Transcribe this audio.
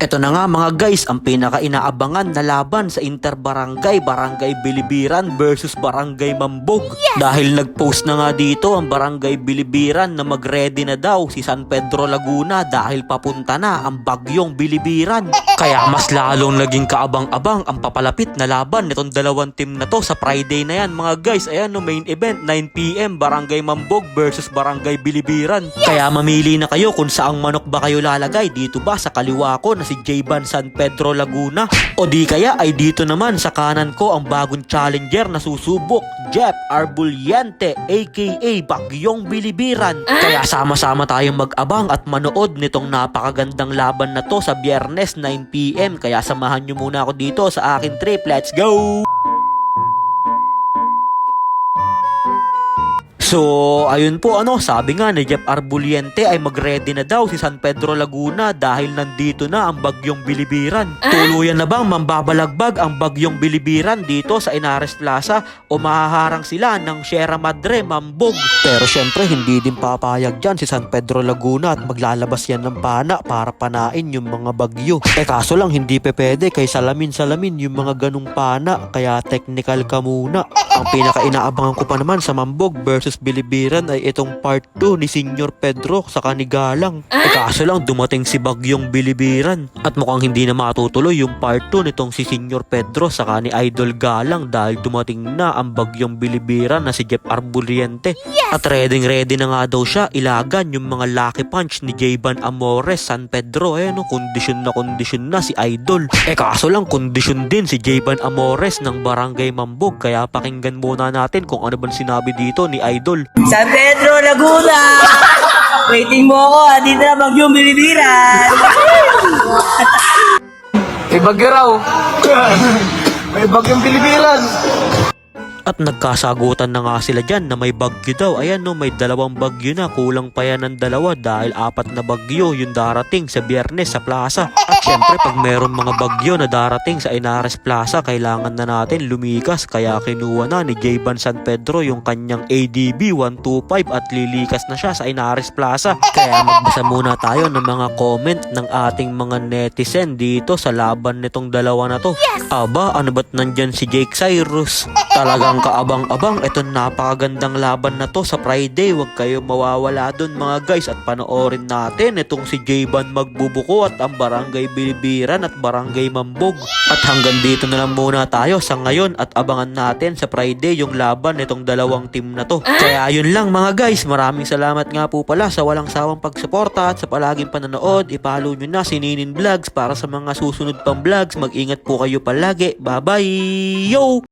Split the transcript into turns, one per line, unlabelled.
Eto na nga mga guys, ang pinaka-inaabangan na laban sa Interbarangay, Barangay Bilibiran versus Barangay Mambog. Dahil nag-post na nga dito ang Barangay Bilibiran na mag-ready na daw si San Pedro Laguna dahil papunta na ang bagyong Bilibiran. Kaya mas lalong naging kaabang-abang ang papalapit na laban nitong dalawang team na to sa Friday na yan mga guys. Ayan no, main event 9 PM Barangay Mambog versus Barangay Bilibiran. Kaya mamili na kayo kung saang manok ba kayo lalagay, dito ba sa kaliwa ko na si J-Ban San Pedro Laguna, o di kaya ay dito naman sa kanan ko ang bagong challenger na susubok, Jeff Arbuliente aka Bagyong Bilibiran. Kaya sama-sama tayong mag-abang at manood nitong napakagandang laban na to sa Biyernes 9 PM. Kaya samahan nyo muna ako dito sa akin trip. Let's go! So, ayun po sabi nga ni Jeff Arbuliente ay mag-ready na daw si San Pedro Laguna dahil nandito na ang Bagyong Bilibiran. Tuluyan na bang mambabalagbag ang Bagyong Bilibiran dito sa Inares Plaza o mahaharang sila ng Sierra Madre, Mambog? Pero syempre hindi din papayag dyan si San Pedro Laguna at maglalabas yan ng pana para panain yung mga bagyo. Kaso lang hindi pwede kay salamin-salamin yung mga ganung pana, kaya technical ka muna. Ang pinaka-inaabangan ko pa naman sa Mambog versus Bilibiran ay itong part 2 ni Senior Pedro sa Kanigalang. Kaso lang dumating si Bagyong Bilibiran at mukhang hindi na matutuloy yung part 2 nitong si Senior Pedro sa ni Idol Galang dahil dumating na ang Bagyong Bilibiran na si Jeff Arbuliente. At ready na nga daw siya ilagan yung mga lucky punch ni J-Ban Amores San Pedro. Kondisyon na si Idol. Kaso lang kondisyon din si J-Ban Amores ng Barangay Mambog, kaya pakinggan muna natin kung ano bang sinabi dito ni Idol.
San Pedro Laguna! Waiting mo ako, dito na Bagyong Bilibiran!
May bagyo raw. May bagyong Bilibiran.
At nagkasagutan na nga sila dyan na may bagyo daw. Ayan may dalawang bagyo na. Kulang pa yan ng dalawa dahil 4 na bagyo yung darating sa Biyernes sa plaza. At syempre pag meron mga bagyo na darating sa Inares Plaza, kailangan na natin lumikas. Kaya kinuha na ni J-Ban San Pedro yung kanyang ADB 125 at lilikas na siya sa Inares Plaza. Kaya magbasa muna tayo ng mga comment ng ating mga netizen dito sa laban nitong dalawa na to. Aba, ano ba't nandyan si Jake Cyrus? Talagang kaabang-abang itong napakagandang laban na to sa Friday. Huwag kayo mawawala dun mga guys at panoorin natin itong si J-Ban magbubuko at ang Barangay Bilibiran at Barangay Mambog. At hanggang dito na lang muna tayo sa ngayon at abangan natin sa Friday yung laban nitong dalawang team na to. Kaya yun lang mga guys, maraming salamat nga po pala sa walang sawang pagsuporta at sa palaging panonood. I-follow nyo na si Ninin Vlogs para sa mga susunod pang vlogs. Mag-ingat po kayo palagi. Bye bye! Yo!